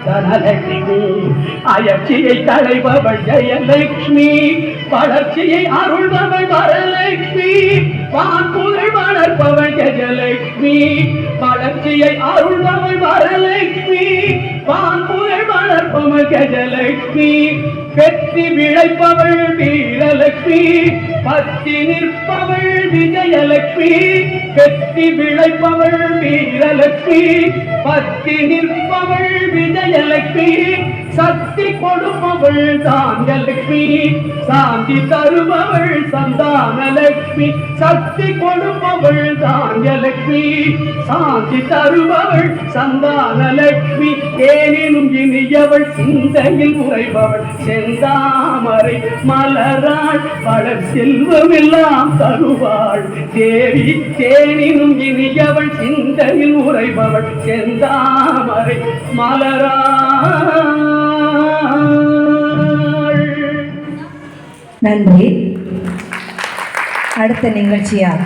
தனலட்சுமி அயற்சியை களைபவள் ஜெயலட்சுமி வளர்ச்சியை அருள்பவள் வரலட்சுமி வான்புகழ் வளர்ப்பவள் கஜலட்சுமி வளர்ச்சியை அருள்பவள் வரலட்சுமி வான்புகழ் வளர்ப்பவள் கஜலட்சுமி வெற்றி விளைப்பவள் வீரலட்சுமி பத்தி நிற்பவள் விஜயலட்சுமி வெற்றி விளைப்பவள் வீரலட்சுமி பத்தி நிற்பவள் விஜயலட்சுமி சக்தி கொடுப்பவள் தான்யலட்சுமி சாந்தி தருபவள் சந்தானலட்சுமி சக்தி கொடுப்பவள் தான்யலட்சுமி சாந்தி தருபவள் சந்தானலட்சுமி ஏனினும் இனியவள் சிந்தையில் உறைபவள் செந்தாமரை மலராள் வளர் செல்வமெல்லாம் தருவாள் தேவி தேனினும் இனியவள் சிந்தையில் உறைபவள் செந்தாமரை மலராள். நன்றி. அடுத்த நிகழ்ச்சியாக